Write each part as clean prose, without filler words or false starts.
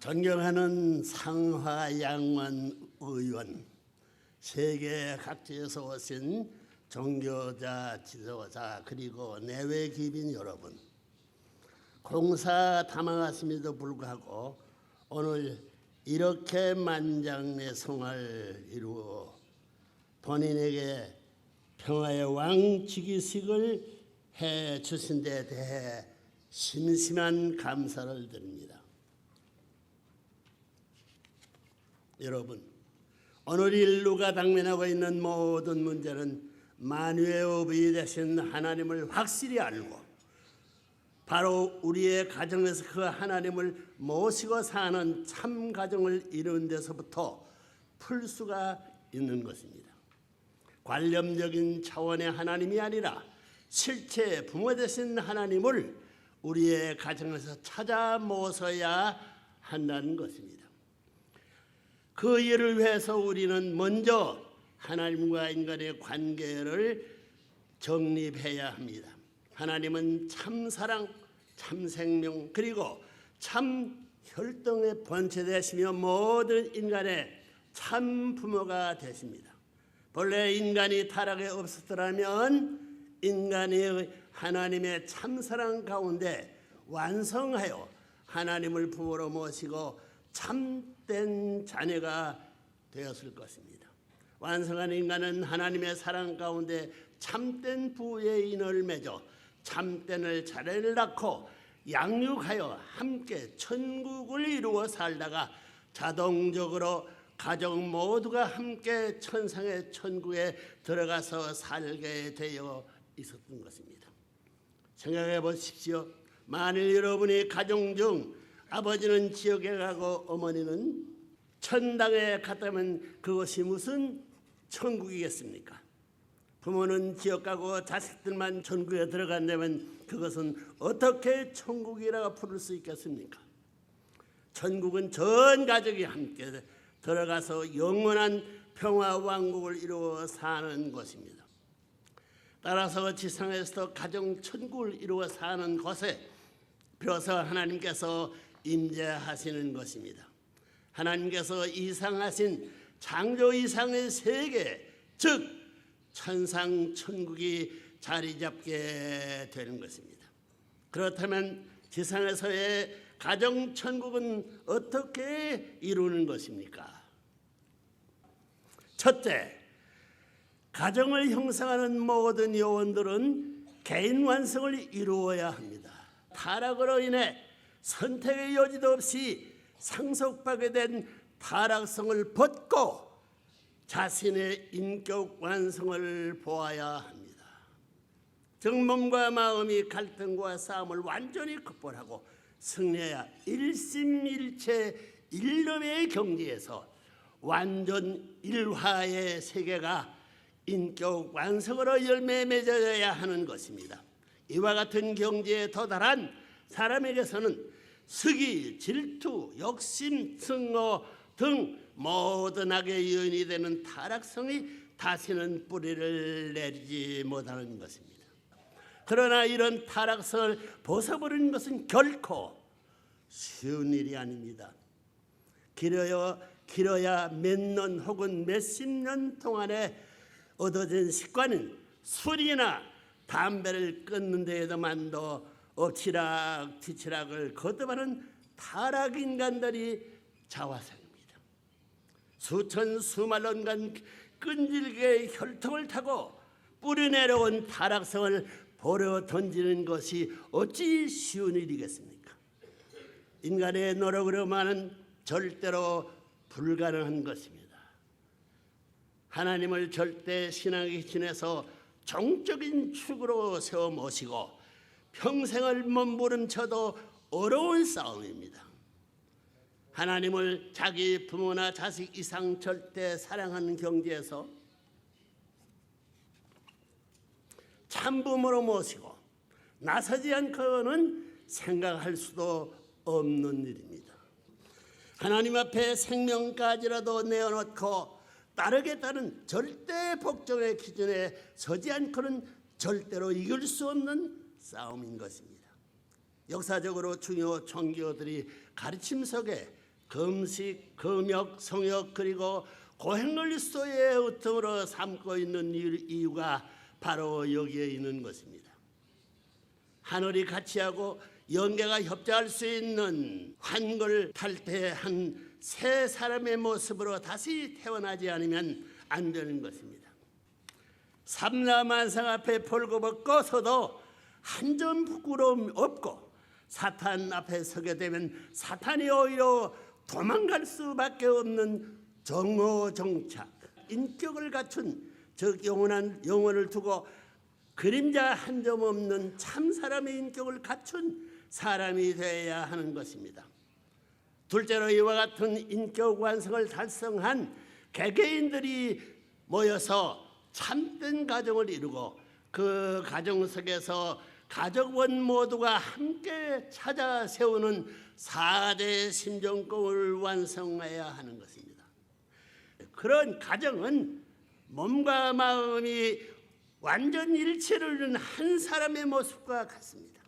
존경하는 상하양원 의원, 세계 각지에서 오신 종교자, 지도자, 그리고 내외 귀빈 여러분, 공사 담아갔음에도 불구하고 오늘 이렇게 만장의 이루어 본인에게 평화의 왕 즉위식을 해 주신 데 대해 심심한 감사를 드립니다. 여러분, 오늘 인류가 당면하고 있는 모든 문제는 만유의 어부이 되신 하나님을 확실히 알고 바로 우리의 가정에서 그 하나님을 모시고 사는 참 가정을 이루는 데서부터 풀 수가 있는 것입니다. 관념적인 차원의 하나님이 아니라 실제 부모 되신 하나님을 우리의 가정에서 찾아 모셔야 한다는 것입니다. 그 일을 위해서 우리는 먼저 하나님과 인간의 관계를 정립해야 합니다. 하나님은 참 사랑, 참 생명, 그리고 참 혈통의 본체되시며 모든 인간의 참 부모가 되십니다. 본래 인간이 타락에 없었더라면 인간이 하나님의 참 사랑 가운데 완성하여 하나님을 부모로 모시고 참된 자녀가 되었을 것입니다. 완성한 인간은 하나님의 사랑 가운데 참된 부의 인을 맺어 참된 자녀를 낳고 양육하여 함께 천국을 이루어 살다가 자동적으로 가족 모두가 함께 천상의 천국에 들어가서 살게 되어 있었던 것입니다. 생각해 보십시오. 만일 여러분이 가정 중 아버지는 지옥에 가고 어머니는 천당에 갔다면 그것이 무슨 천국이겠습니까? 부모는 지옥 가고 자식들만 천국에 들어간다면 그것은 어떻게 천국이라고 부를 수 있겠습니까? 천국은 전 가족이 함께 들어가서 영원한 평화 왕국을 이루어 사는 것입니다. 따라서 지상에서도 가정 천국을 이루어 사는 곳에 비로소 하나님께서 임재하시는 것입니다. 하나님께서 이상하신 창조 이상의 세계, 즉 천상 천국이 자리 잡게 되는 것입니다. 그렇다면 지상에서의 가정 천국은 어떻게 이루는 것입니까? 첫째, 가정을 형성하는 모든 요원들은 개인 완성을 이루어야 합니다. 타락으로 인해 선택의 여지도 없이 상속받게 된 타락성을 벗고 자신의 인격 완성을 보아야 합니다. 정몸과 마음이 갈등과 싸움을 완전히 극복하고 승리해야 일심일체 일념의 경지에서 완전 일화의 세계가 인격 완성으로 열매 맺어야 하는 것입니다. 이와 같은 경지에 도달한 사람에게서는 시기, 질투, 욕심, 증오 등 모든 악의 요인이 되는 타락성이 다시는 뿌리를 내리지 못하는 것입니다. 그러나 이런 타락성을 벗어버리는 것은 결코 쉬운 일이 아닙니다. 길어야 몇 년 혹은 몇십 년 동안에 얻어진 습관은 술이나 담배를 끊는 데에도만도 엎치락 뒤치락을 거듭하는 타락 인간들이 자화상입니다. 수천 수만년간 끈질게 혈통을 타고 뿌리내려온 타락성을 버려 던지는 것이 어찌 쉬운 일이겠습니까? 인간의 노력으로만은 절대로 불가능한 것입니다. 하나님을 절대 신앙의 기준에서 정적인 축으로 세워 모시고 평생을 몸부림쳐도 어려운 싸움입니다. 하나님을 자기 부모나 자식 이상 절대 사랑하는 경지에서 참부모로 모시고 나서지 않고는 생각할 수도 없는 일입니다. 하나님 앞에 생명까지라도 내어놓고 따르겠다는 절대 복종의 기준에 서지 않고는 절대로 이길 수 없는 싸움인 것입니다. 역사적으로 중요 종교들이 가르침 속에 금식, 금욕, 성욕 그리고 고행논리소의 으뜸으로 삼고 있는 이유가 바로 여기에 있는 것입니다. 하늘이 같이하고 영계가 협조할 수 있는 환골 탈퇴한 새 사람의 모습으로 다시 태어나지 않으면 안 되는 것입니다. 삼라만상 앞에 벌거벗고 서도 한 점 부끄러움 없고 사탄 앞에 서게 되면 사탄이 오히려 도망갈 수밖에 없는 정오정착, 인격을 갖춘 즉 영원한 영혼을 두고 그림자 한 점 없는 참 사람의 인격을 갖춘 사람이 되어야 하는 것입니다. 둘째로 이와 같은 인격 완성을 달성한 개개인들이 모여서 참된 가정을 이루고 그 가정 속에서 가족원 모두가 함께 찾아 세우는 4대 심정법을 완성해야 하는 것입니다. 그런 가정은 몸과 마음이 완전 일치를 이룬 한 사람의 모습과 같습니다.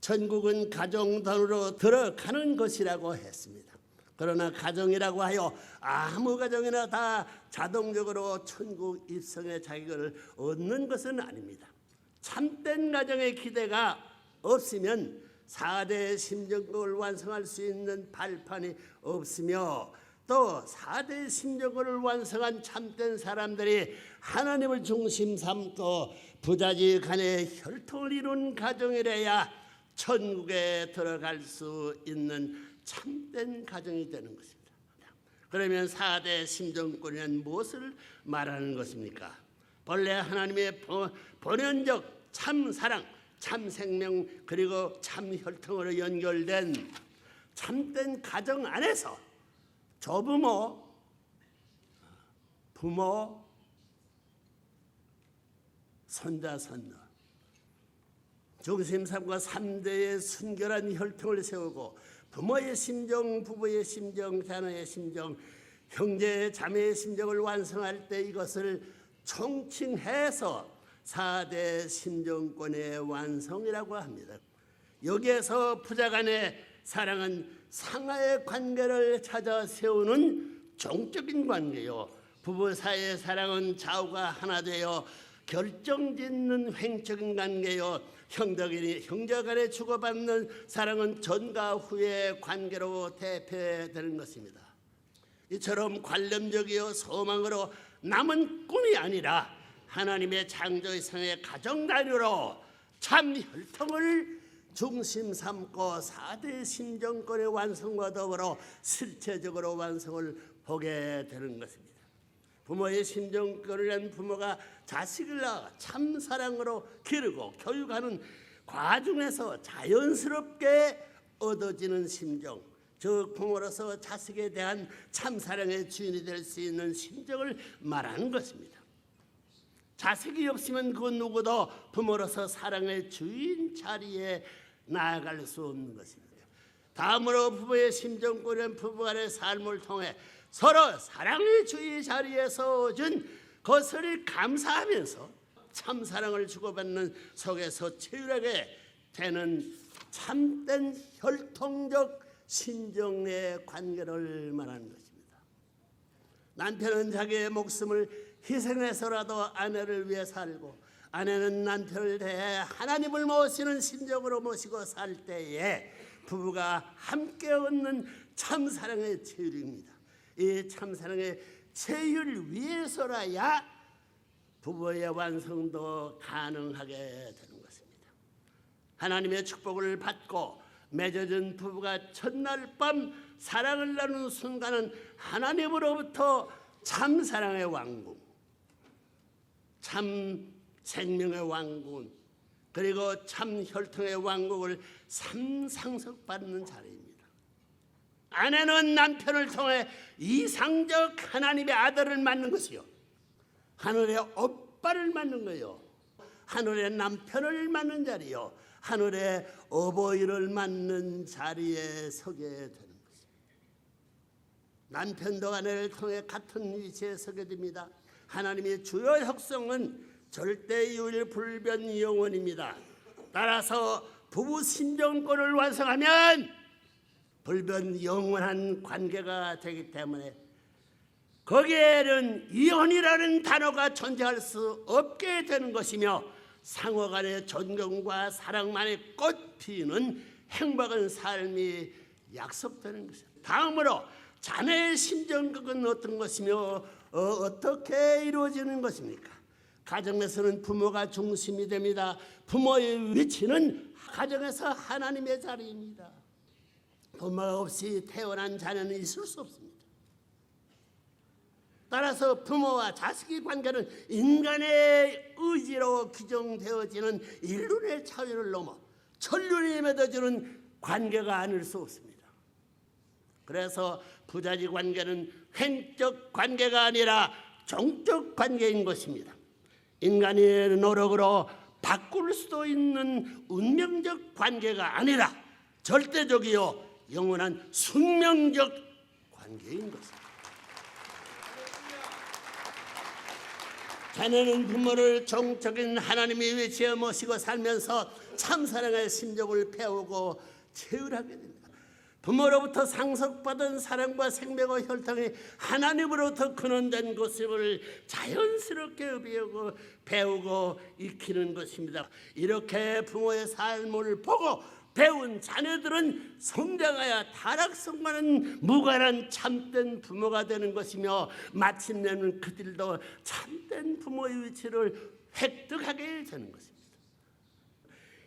천국은 가정단으로 들어가는 것이라고 했습니다. 그러나 가정이라고 하여 아무 가정이나 다 자동적으로 천국 입성의 자격을 얻는 것은 아닙니다. 참된 가정의 기대가 없으면 4대 심정법을 완성할 수 있는 발판이 없으며 또 4대 심정법을 완성한 참된 사람들이 하나님을 중심 삼고 부자지 간의 혈통을 이룬 가정이래야 천국에 들어갈 수 있는 참된 가정이 되는 것입니다. 그러면 4대 심정권은 무엇을 말하는 것입니까? 본래 하나님의 본연적 참 사랑, 참 생명 그리고 참 혈통으로 연결된 참된 가정 안에서 조부모, 부모, 손자, 손녀 중심 삼고 3대의 순결한 혈통을 세우고 부모의 심정, 부부의 심정, 자녀의 심정, 형제, 자매의 심정을 완성할 때 이것을 총칭해서 4대 심정권의 완성이라고 합니다. 여기에서 부자간의 사랑은 상하의 관계를 찾아 세우는 종적인 관계요, 부부 사이의 사랑은 좌우가 하나 되어 결정짓는 횡적인 관계요, 형제간에 주고받는 사랑은 전과 후의 관계로 대표되는 것입니다. 이처럼 관념적이요 소망으로 남은 꿈이 아니라 하나님의 창조 이상의 가정 단위로 참 혈통을 중심 삼고 4대 심정권의 완성과 더불어 실체적으로 완성을 보게 되는 것입니다. 부모의 심정권을 부모가 자식을 낳아 참 사랑으로 기르고 교육하는 과정에서 자연스럽게 얻어지는 심정, 즉 부모로서 자식에 대한 참 사랑의 주인이 될 수 있는 심정을 말하는 것입니다. 자식이 없으면 그 누구도 부모로서 사랑의 주인 자리에 나아갈 수 없는 것입니다. 다음으로 부부의 심정권은 부부간의 삶을 통해 서로 사랑의 주인 자리에 서준 것을 감사하면서 참 사랑을 주고받는 속에서 체율하게 되는 참된 혈통적 신정의 관계를 말하는 것입니다. 남편은 자기의 목숨을 희생해서라도 아내를 위해 살고 아내는 남편을 대해 하나님을 모시는 심정으로 모시고 살 때에 부부가 함께 얻는 참사랑의 체율입니다. 이 참사랑의 체율 위해서라야 부부의 완성도 가능하게 되는 것입니다. 하나님의 축복을 받고 맺어진 부부가 첫날 밤 사랑을 나누는 순간은 하나님으로부터 참사랑의 왕궁, 참 생명의 왕궁, 그리고 참 혈통의 왕국을 상속받는 자리입니다. 아내는 남편을 통해 이상적 하나님의 아들을 맞는 것이요, 하늘의 오빠를 맞는 거요, 하늘의 남편을 맞는 자리요, 하늘의 어버이를 맞는 자리에 서게 되는 것입니다. 남편도 아내를 통해 같은 위치에 서게 됩니다. 하나님의 주요 혁성은 절대유일 불변 영원입니다. 따라서 부부 심정권을 완성하면 불변 영원한 관계가 되기 때문에 거기에는 이혼이라는 단어가 존재할 수 없게 되는 것이며 상호 간의 존경과 사랑만의 꽃 피우는 행복한 삶이 약속되는 것입니다. 다음으로 자녀의 심정극은 어떤 것이며 어떻게 이루어지는 것입니까? 가정에서는 부모가 중심이 됩니다. 부모의 위치는 가정에서 하나님의 자리입니다. 부모 없이 태어난 자녀는 있을 수 없습니다. 따라서 부모와 자식의 관계는 인간의 의지로 규정되어지는 인륜의 차이를 넘어 천륜이 맺어지는 관계가 아닐 수 없습니다. 그래서 부자지 관계는 횡적 관계가 아니라 종적 관계인 것입니다. 인간의 노력으로 바꿀 수도 있는 운명적 관계가 아니라 절대적이요 영원한 숙명적 관계인 것입니다. 자녀는 부모를 종적인 하나님의 위치에 모시고 살면서 참사랑의 심정을 배우고 체험하게 됩니다. 부모로부터 상속받은 사랑과 생명과 혈통이 하나님으로부터 근원된 것을 자연스럽게 배우고 익히는 것입니다. 이렇게 부모의 삶을 보고 배운 자녀들은 성장하여 타락성과는 무관한 참된 부모가 되는 것이며 마침내는 그들도 참된 부모의 위치를 획득하게 되는 것입니다.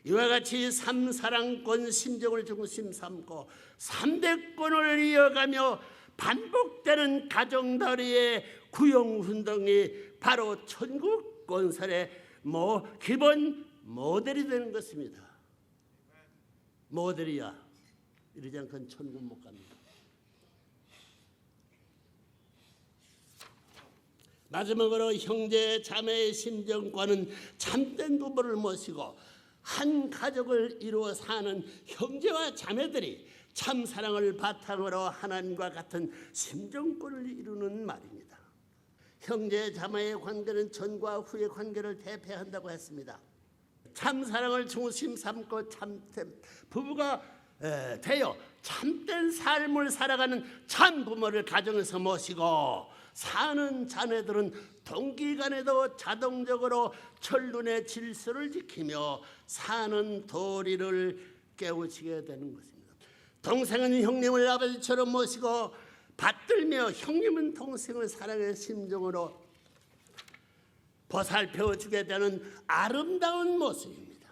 이와 같이 삼사랑권 심정을 중심 삼고 3대권을 이어가며 반복되는 가정다리의 구형운동이 바로 천국 건설의 기본 모델이 되는 것입니다. 모델이야 이러지 않고는 천국 못 갑니다. 마지막으로 형제 자매의 심정과는 참된 부부를 모시고 한 가족을 이루어 사는 형제와 자매들이 참 사랑을 바탕으로 하나님과 같은 심정권을 이루는 말입니다. 형제 자매의 관계는 전과 후의 관계를 대표한다고 했습니다. 참 사랑을 중심 삼고 참된 부부가 되어 참된 삶을 살아가는 참 부모를 가정에서 모시고 사는 자녀들은 동기간에도 자동적으로 천륜의 질서를 지키며 사는 도리를 깨우치게 되는 것입니다. 동생은 형님을 아버지처럼 모시고 받들며 형님은 동생을 사랑의 심정으로 보살펴주게 되는 아름다운 모습입니다.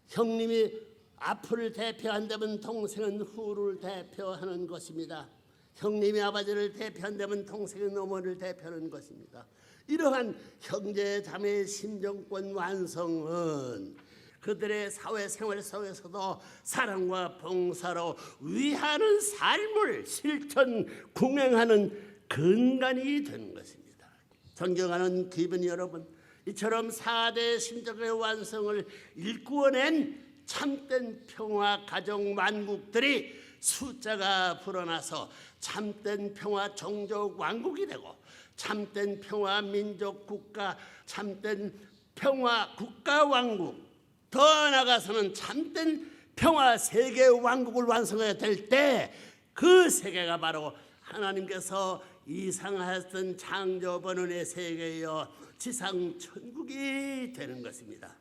형님이 앞을 대표한다면 동생은 후를 대표하는 것입니다. 형님이 아버지를 대표한다면 동생은 어머니를 대표하는 것입니다. 이러한 형제 자매의 심정권 완성은 그들의 사회생활 속에서도 사랑과 봉사로 위하는 삶을 실천 궁행하는 근간이 되는 것입니다. 존경하는 귀빈 여러분, 이처럼 4대 심정의 완성을 일구어낸 참된 평화 가정 만국들이 숫자가 불어나서 참된 평화 종족 왕국이 되고 참된 평화 민족 국가, 참된 평화 국가 왕국, 더 나아가서는 참된 평화 세계 왕국을 완성해야 될 때 그 세계가 바로 하나님께서 이상하였던 창조 번원의 세계여 지상 천국이 되는 것입니다.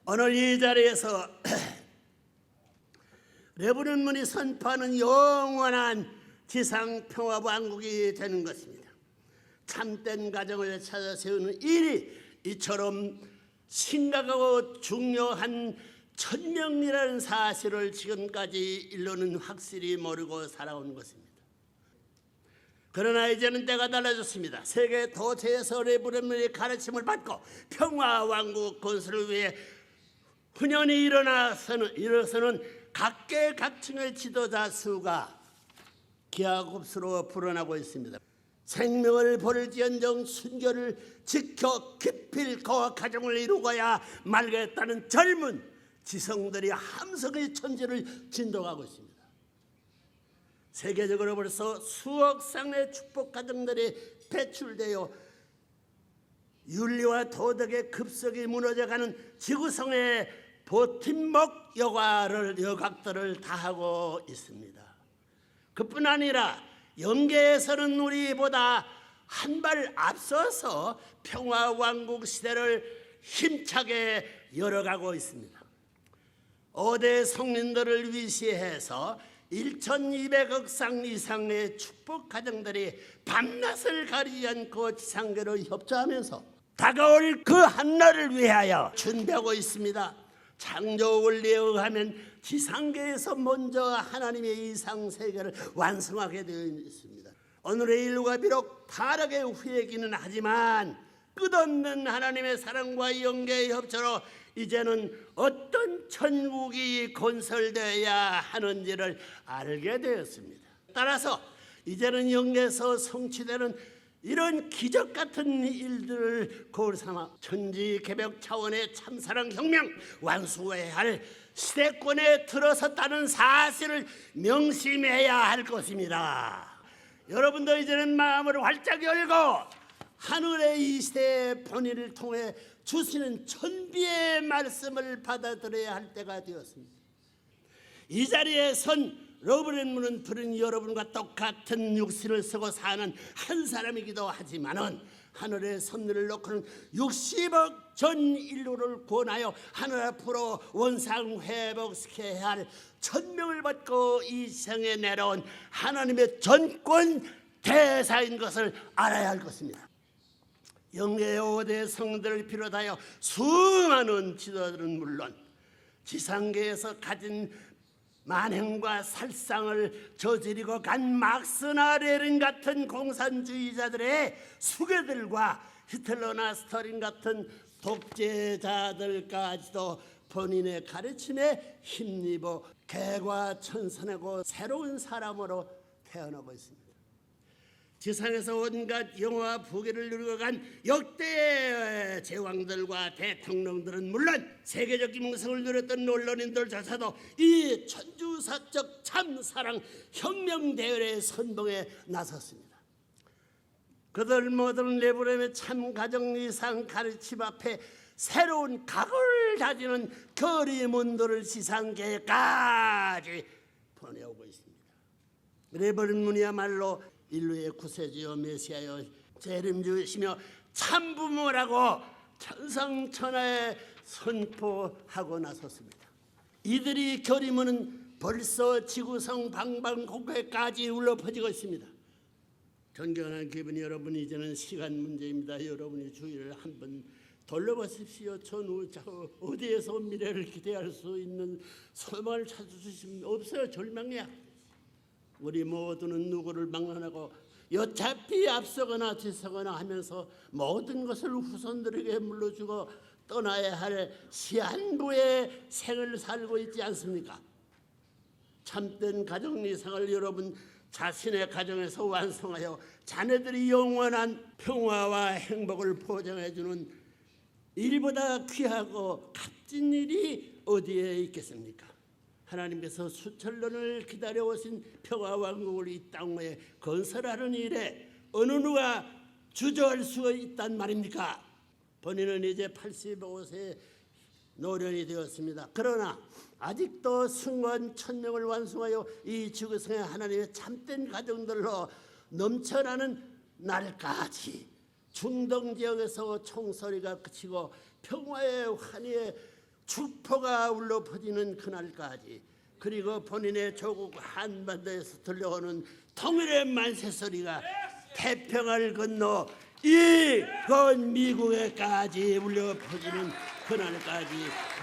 오늘 이 자리에서 레브론문이 선포하는 영원한 지상 평화 왕국이 되는 것입니다. 참된 가정을 찾아 세우는 일이 이처럼 심각하고 중요한 천명이라는 사실을 지금까지 인류는 확실히 모르고 살아온 것입니다. 그러나 이제는 때가 달라졌습니다. 세계 도처에서 레브론문의 가르침을 받고 평화 왕국 건설을 위해 훈련이 일어서는 각계각층의 지도자 수가 기하급수로 불어나고 있습니다. 생명을 버릴지언정 순결을 지켜 기필코 가정을 이루고야 말겠다는 젊은 지성들이 함성의 천지를 진동하고 있습니다. 세계적으로 벌써 수억 쌍의 축복 가정들이 배출되어 윤리와 도덕의 급속히 무너져가는 지구성의 버팀목 여각들을 다하고 있습니다. 그뿐 아니라 영계에서는 우리보다 한 발 앞서서 평화왕국 시대를 힘차게 열어가고 있습니다. 5대 성린들을 위시해서 1200억 상 이상의 축복 가정들이 밤낮을 가리지 않고 지상계로 협조하면서 다가올 그 한날을 위하여 준비하고 있습니다. 창조 원리에 의하면 지상계에서 먼저 하나님의 이상 세계를 완성하게 되어 있습니다. 오늘의 인류가 비록 타락의 후예기는 하지만 끝없는 하나님의 사랑과 영계의 협조로 이제는 어떤 천국이 건설되어야 하는지를 알게 되었습니다. 따라서 이제는 영계에서 성취되는 이런 기적 같은 일들을 거울 삼아 천지 개벽 차원의 참사랑 혁명 완수해야 할 시대권에 들어섰다는 사실을 명심해야 할 것입니다. 여러분도 이제는 마음을 활짝 열고 하늘의 이 시대의 본의를 통해 주시는 천비의 말씀을 받아들여야 할 때가 되었습니다. 이 자리에 선 러브랜문은 부른 여러분과 똑같은 육신을 쓰고 사는 한 사람이기도 하지만은 하늘의 섭리를 놓고는 60억 전 인류를 구원하여 하늘 앞으로 원상 회복시켜야 할 천명을 받고 이 세상에 내려온 하나님의 전권 대사인 것을 알아야 할 것입니다. 영계의 5대 성들을 비롯하여 수많은 지도자들은 물론 지상계에서 가진 만행과 살상을 저지르고 간 막스나 레닌 같은 공산주의자들의 수괴들과 히틀러나 스탈린 같은 독재자들까지도 본인의 가르침에 힘입어 개과천선하고 새로운 사람으로 태어나고 있습니다. 지상에서 온갖 영화와 부귀를 누리고 간 역대의 제왕들과 대통령들은 물론 세계적 기명성을 누렸던 언론인들조차도 이 천주사적 참사랑 혁명 대열의 선봉에 나섰습니다. 그들 모두는 레브렘의 참 가정 이상 가르침 앞에 새로운 각을 다지는 거리문들을 지상계까지 보내오고 있습니다. 레브렘문이야말로 인류의 구세주여 메시아여 재림주시며 참부모라고 천상천하에 선포하고 나섰습니다. 이들이 결의문은 벌써 지구성 방방곡곡까지 울려 퍼지고 있습니다. 존경하는 기분 여러분, 이제는 시간 문제입니다. 여러분의 주위를 한번 돌려보십시오. 전후 어디에서 미래를 기대할 수 있는 소망을 찾으시면 없어요. 절망이야. 우리 모두는 누구를 막론하고 어차피 앞서거나 뒤서거나 하면서 모든 것을 후손들에게 물려주고 떠나야 할 시한부의 생을 살고 있지 않습니까? 참된 가정 이상을 여러분 자신의 가정에서 완성하여 자녀들이 영원한 평화와 행복을 보장해주는 일보다 귀하고 값진 일이 어디에 있겠습니까? 하나님께서 수천년을 기다려오신 평화왕국을 이 땅에 건설하는 일에 어느 누가 주저할 수가 있단 말입니까? 본인은 이제 85세 노년이 되었습니다. 그러나 아직도 승관 천명을 완성하여 이 지구상의 하나님의 참된 가정들로 넘쳐나는 날까지 중동지역에서 총소리가 그치고 평화의 환희의 축포가 울려 퍼지는 그날까지, 그리고 본인의 조국 한반도에서 들려오는 통일의 만세소리가 태평을 건너 이건 미국에까지 울려 퍼지는 그날까지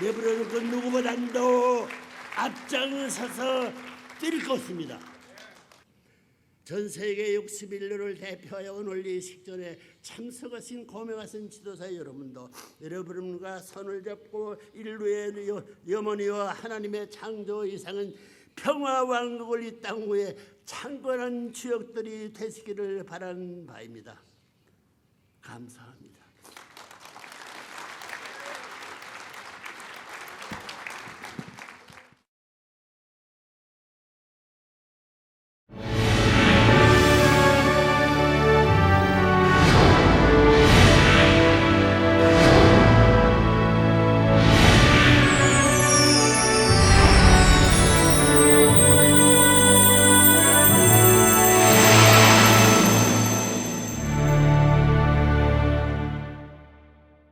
내버려놓은 그 누구보다도 앞장서서 뛸 것입니다. 전 세계 61년을 대표하여 오늘 이 식전에 참석하신 고명하신 지도자 여러분도 여러분과 손을 잡고 인류의 염원이와 하나님의 창조 이상은 평화왕국을 이 땅 위에 창건한 주역들이 되시기를 바라는 바입니다. 감사합니다.